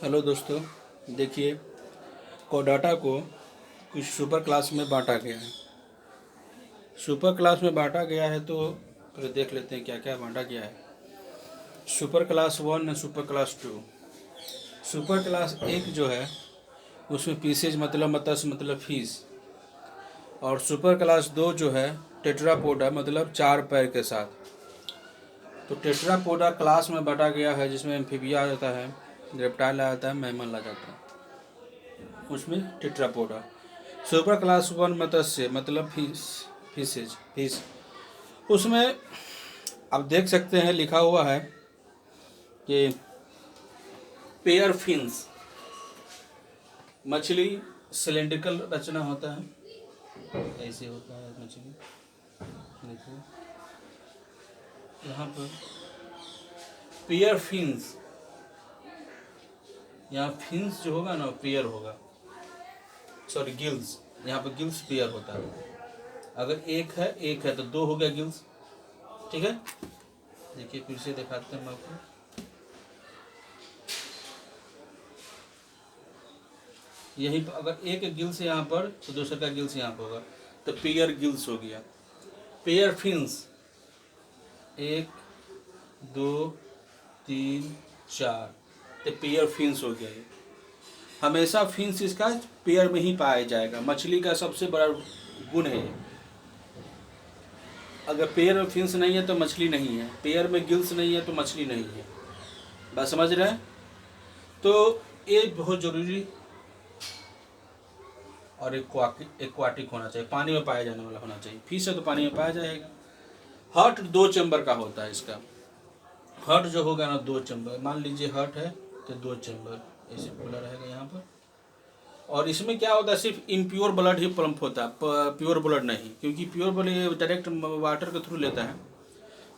Hello दोस्तों, देखिए कोडाटा को कुछ सुपर क्लास में बांटा गया है। सुपर क्लास में बांटा गया है तो फिर देख लेते हैं क्या क्या बांटा गया है। सुपर क्लास 1 और सुपर क्लास 2। सुपर क्लास 1 जो है उसमें पीसेज मतलब मत्स्य मतलब फिश, और सुपर क्लास 2 जो है टेट्रापोडा मतलब 4 पैर के साथ। तो टेट्रापोडा क्लास में बांटा गया है जिसमें एम्फीबिया आ जाता है, रेप्टाइल आ जाता है, मैमल आ जाता है, उसमें टेट्रापोडा। सुपर क्लास 1 मत्स्य मतलब फिश, उसमें आप देख सकते हैं लिखा हुआ है कि पेयर फिन्स, मछली सिलेंड्रिकल रचना होता है, ऐसे होता है मछली। देखिए यहाँ पर पेयर फिन्स, यहाँ फिन्स जो होगा ना पेयर होगा, सॉरी गिल्स, यहाँ पर गिल्स पेयर होता है। अगर एक है तो 2 हो गया गिल्स, ठीक है। देखिए फिर से दिखाते हैं हम आपको। यहीं पर अगर एक गिल्स यहाँ पर तो दूसरे का गिल्स यहाँ पर होगा, तो पेयर गिल्स हो गया। पेयर फिन्स 1 2 3 4, तो पेयर फिन्स हो गया। ये हमेशा फिन्स इसका पेयर में ही पाया जाएगा, मछली का सबसे बड़ा गुण है। अगर पेयर में फिन्स नहीं है तो मछली नहीं है, पेयर में गिल्स नहीं है तो मछली नहीं है। बात समझ रहे हैं? तो ये बहुत जरूरी और एक्वाटिक होना चाहिए, पानी में पाया जाने वाला होना चाहिए। फिश है तो पानी में पाया जाएगा। हर्ट 2 चैम्बर का होता है इसका। हर्ट जो होगा ना 2 चैम्बर, मान लीजिए हर्ट है तो 2 चैम्बर ऐसे खुला रहेगा यहाँ पर। और इसमें क्या होता है, सिर्फ इम्प्योर ब्लड ही पंप होता है, प्योर ब्लड नहीं, क्योंकि प्योर ब्लड डायरेक्ट वाटर के थ्रू लेता है।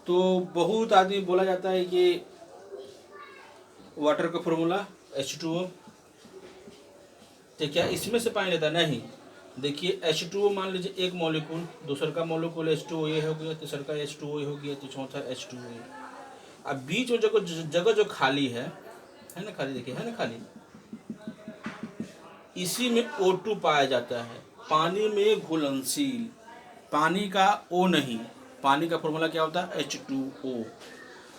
तो बहुत आदमी बोला जाता है कि वाटर का फॉर्मूला H2O, तो क्या इसमें से पानी लेता है? नहीं। देखिए H2O मान लीजिए एक मॉलिक्यूल, दूसर का मॉलिक्यूल H2O ये हो गया, तीसर का H2O ये हो गया, तो चौथा H2O ये। अब बीच में जगह जो खाली है ना, खाली देखिए है ना खाली, इसी में O2 पाया जाता है। पानी में घुलनशील, पानी का O नहीं, पानी का फॉर्मूला क्या होता है H2O।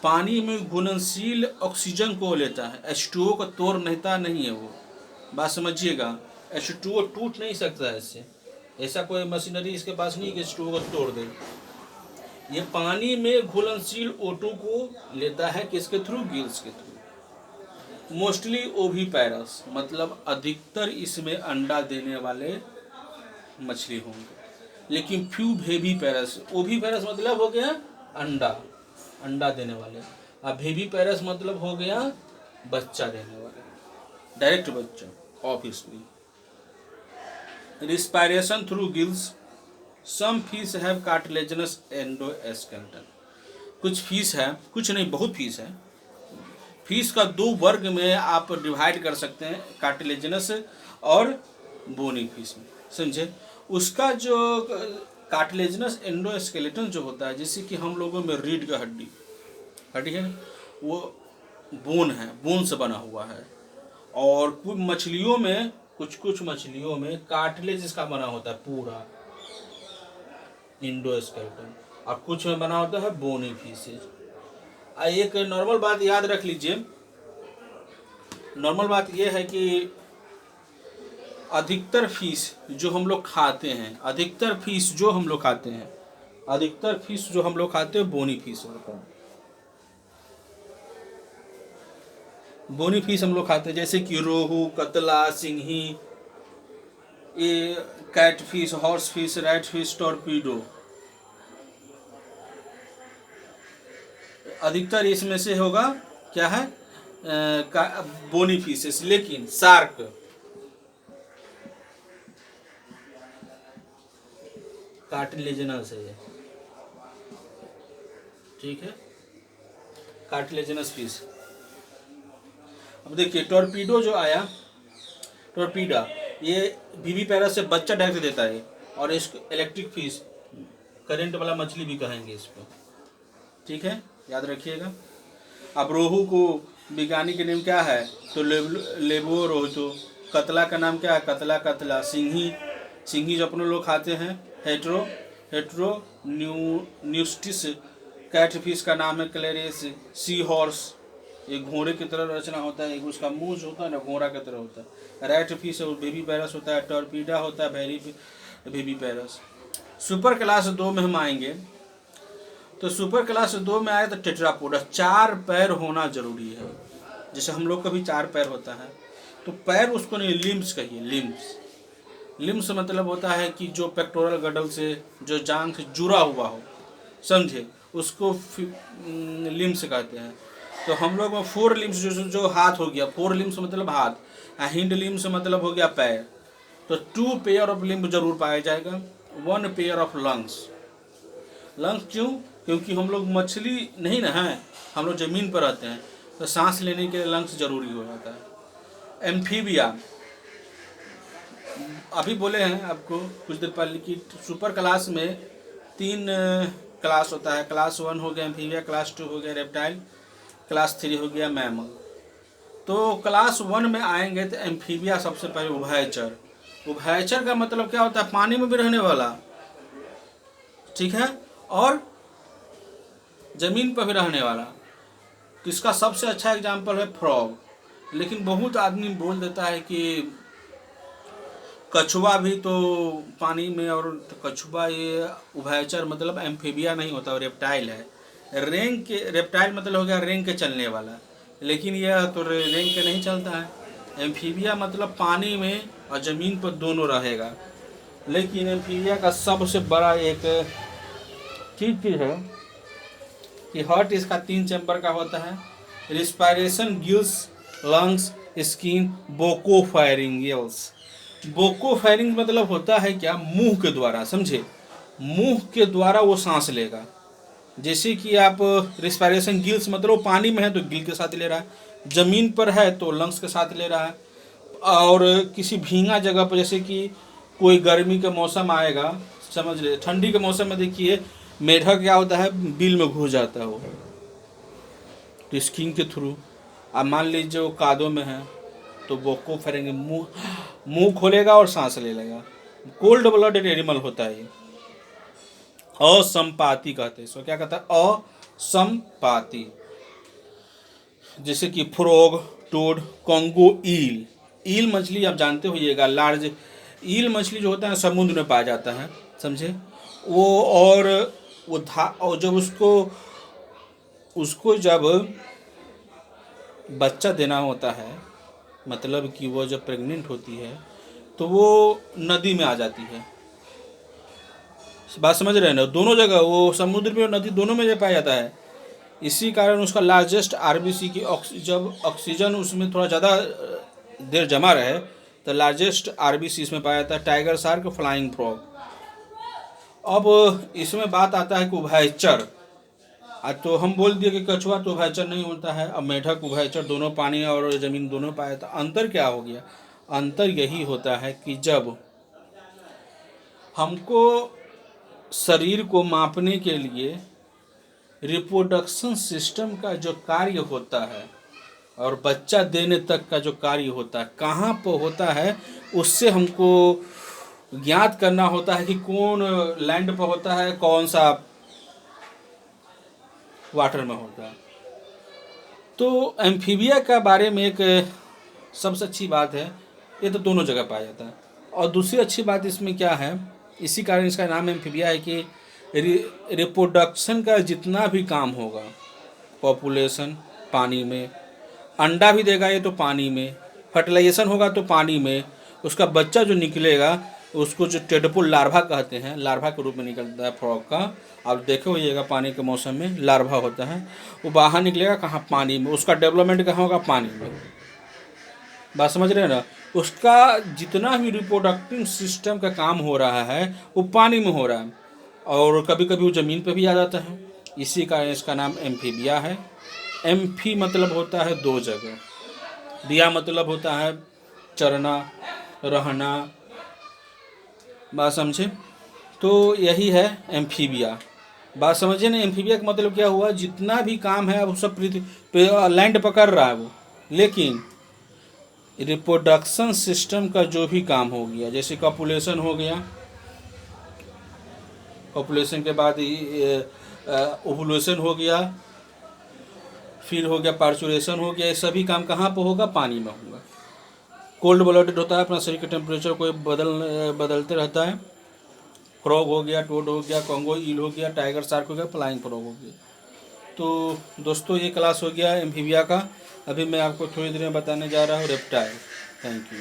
पानी में घुलनशील ऑक्सीजन को लेता है, H2O का तोड़ लेता नहीं है वो। बात समझिएगा, H2O टूट नहीं सकता है इससे, ऐसा कोई मशीनरी इसके पास नहीं कि H2O को तोड़ दे। ये पानी में घुलनशील O2 को लेता है किसके थ्रू? गिल्स के थ्रू। मोस्टली ओविपैरस मतलब अधिकतर इसमें अंडा देने वाले मछली होंगे, लेकिन फ्यू वेविपैरस। ओविपैरस मतलब हो गया अंडा देने वाले, अब वेविपैरस मतलब हो गया बच्चा देने वाले, डायरेक्ट बच्चा obviously. Respiration through gills, some fish have cartilaginous endoskeleton. कुछ फिश है, कुछ नहीं बहुत फिश है। फिश का 2 वर्ग में आप डिवाइड कर सकते हैं, कार्टिलेजिनस और बोनी फिश में, समझे। उसका जो कार्टिलेजिनस एंडोस्केलेटन जो होता है, जैसे कि हम लोगों में रीढ़ का हड्डी है ना, वो बोन है, बोन से बना हुआ है। और कुछ मछलियों में कार्टिलेज इसका बना होता है पूरा एंडोस्केलेटन, और कुछ में बना होता है बोनी फिशेज। एक नॉर्मल बात याद रख लीजिए, नॉर्मल बात यह है कि अधिकतर फिश जो हम लोग खाते हैं, अधिकतर फिश जो हम लोग खाते हैं बोनी फिश होता है। बोनी फिश हम लोग खाते हैं, जैसे कि रोहू, कतला, सिंही, ये cat fish, horse fish, rat fish, torpedo, अधिकतर इसमें से होगा क्या है बोनी फिशेस। लेकिन शार्क, कार्टिलेजिनस है, ठीक है, कार्टिलेजिनस फिश। अब देखिए टॉर्पीडो जो आया, टॉर्पीडा, ये विविपैरस से बच्चा डायरेक्ट देता है, और इसको इलेक्ट्रिक फिश, करंट वाला मछली भी कहेंगे इसको, ठीक है, याद रखिएगा। अब रोहू को वैज्ञानिक नेम क्या है? तो लेबोरोटो। कतला का नाम क्या है? कतला कतला। सिंही, सिंही जो अपने लोग खाते हैं, हेट्रो न्यूस्टिस। कैटफिश का नाम है क्लेरिस। सी हॉर्स, ये घोड़े की तरह रचना होता है, एक उसका मुंह जो होता है ना घोड़ा की तरह होता है। रैट फिश और बेबी पैरस होता है। टॉर्पीडा होता है, बेबी पैरस। सुपर क्लास 2 में हम आएंगे, तो सुपर क्लास 2 में आए तो टेट्रापोडा। 4 पैर होना जरूरी है, जैसे हम लोग का भी 4 पैर होता है, तो पैर उसको नहीं, लिम्स कहिए, लिम्स। लिम्स मतलब होता है कि जो पेक्टोरल गडल से, जो जांग से जुड़ा हुआ हो, समझे, उसको लिम्स कहते हैं। तो हम लोग में 4 लिम्स, जो हाथ हो गया, 4 लिम्स मतलब हाथ, हिंड लिम्स मतलब हो गया पैर। तो 2 पेयर ऑफ लिम्ब जरूर पाया जाएगा। 1 पेयर ऑफ लंग्स। लंग्स क्यों? क्योंकि हम लोग मछली नहीं ना हैं, हम लोग ज़मीन पर रहते हैं, तो सांस लेने के लिए लंग्स जरूरी हो जाता है। एम्फीबिया, अभी बोले हैं आपको कुछ देर पहले कि सुपर क्लास में 3 क्लास होता है। क्लास 1 हो गया एम्फीबिया, क्लास 2 हो गया रेप्टाइल, क्लास 3 हो गया मैमल। तो क्लास 1 में आएंगे तो एम्फीबिया सबसे पहले उभयचर। उभयचर का मतलब क्या होता है? पानी में भी रहने वाला, ठीक है, और जमीन पर भी रहने वाला। तो इसका सबसे अच्छा एग्जाम्पल है फ्रॉग। लेकिन बहुत आदमी बोल देता है कि कछुआ भी तो पानी में, और तो कछुआ ये उभयचर मतलब एम्फीबिया नहीं होता, रेप्टाइल है। रेंग के, रेप्टाइल मतलब हो गया रेंग के चलने वाला, लेकिन यह तो रेंग के नहीं चलता है। एम्फीबिया मतलब पानी में और ज़मीन पर दोनों रहेगा। लेकिन एम्फीबिया का सबसे बड़ा एक चीज़ है कि हार्ट इसका 3 चैम्बर का होता है। Respiration, gills, lungs, skin, buccopharyngeals. Buccopharyngeal मतलब होता है क्या? मुंह के द्वारा, समझे, मुंह के द्वारा वो सांस लेगा। जैसे कि आप रिस्पायरेशन, गिल्स मतलब पानी में है तो गिल के साथ ले रहा है, जमीन पर है तो लंग्स के साथ ले रहा है, और किसी भींगा जगह पर, जैसे कि कोई गर्मी का मौसम आएगा, समझ ले, ठंडी के मौसम में देखिए मेढक क्या होता है, बिल में घुस जाता है वो, तो स्किन के थ्रू। अब मान लीजिए वो कादों में है तो बोको फेरेंगे, मुंह खोलेगा और सांस ले लेगा। कोल्ड ब्लडेड एनिमल होता है ये। असंपाती कहते हैं इसको, क्या कहता है? असंपाती। जैसे कि फ्रॉग, टोड, कॉन्गो ईल। ईल मछली आप जानते होइएगा, लार्ज ईल मछली जो होता है समुद्र में पाया जाता है, समझे वो। और जब उसको जब बच्चा देना होता है, मतलब कि वो जब प्रेग्नेंट होती है तो वो नदी में आ जाती है। बात समझ रहे हैं ना? दोनों जगह, वो समुद्र में और नदी दोनों में पाया जाता है। इसी कारण उसका लार्जेस्ट आरबीसी की जब ऑक्सीजन उसमें थोड़ा ज़्यादा देर जमा रहे तो लार्जेस्ट आरबीसी इसमें पाया जाता है। Tiger shark, flying frog. अब इसमें बात आता है कि उभयचर। तो हम बोल दिए कि कछुआ तो उभयचर नहीं होता है, अब मेढक उभयचर, दोनों पानी और ज़मीन दोनों पाया। तो अंतर क्या हो गया? अंतर यही होता है कि जब हमको शरीर को मापने के लिए रिप्रोडक्शन सिस्टम का जो कार्य होता है और बच्चा देने तक का जो कार्य होता है कहाँ पर होता है, उससे हमको ज्ञात करना होता है कि कौन लैंड पर होता है, कौन सा वाटर में होता है। तो एम्फीबिया का बारे में एक सबसे अच्छी बात है, ये तो दोनों जगह पाया जाता है। और दूसरी अच्छी बात इसमें क्या है, इसी कारण इसका नाम एम्फीबिया है कि रिप्रोडक्शन का जितना भी काम होगा, पॉपुलेशन पानी में, अंडा भी देगा ये तो पानी में, फर्टिलाइजेशन होगा तो पानी में, उसका बच्चा जो निकलेगा उसको जो टेडपोल लार्वा कहते हैं, लार्वा के रूप में निकलता है फ्रॉग का। आप देखे होइएगा पानी के मौसम में लार्वा होता है, वो बाहर निकलेगा कहाँ? पानी में। उसका डेवलपमेंट कहाँ होगा? पानी में। बात समझ रहे हैं ना? उसका जितना भी रिप्रोडक्टिव सिस्टम का काम हो रहा है वो पानी में हो रहा है, और कभी कभी वो ज़मीन पे भी आ जाता है। इसी कारण इसका नाम एम्फीबिया है। एम्फी मतलब होता है 2 जगह, बिया मतलब होता है चरना, रहना। बात समझे? तो यही है एम्फीबिया। बात समझिए ना, एम्फीबिया का मतलब क्या हुआ, जितना भी काम है वो सब पृथ्वी पे लैंड पकड़ रहा है वो, लेकिन रिप्रोडक्शन सिस्टम का जो भी काम हो गया, जैसे कॉपुलेशन हो गया, पॉपुलेशन के बाद ओवुलेशन हो गया, फिर हो गया पार्चुरेशन हो गया, ये सभी काम कहाँ पर होगा, पानी में होगा। कोल्ड ब्लडेड होता है, अपना शरीर के टेम्परेचर को बदलते रहता है। फ्रॉग हो गया, टोड हो गया, कॉन्गो ईल हो गया, टाइगर शार्क हो गया, फ्लाइंग फ्रॉग हो गया। तो दोस्तों ये क्लास हो गया एम्फीबिया का। अभी मैं आपको थोड़ी देर में बताने जा रहा हूँ रेप्टाइल। Thank you.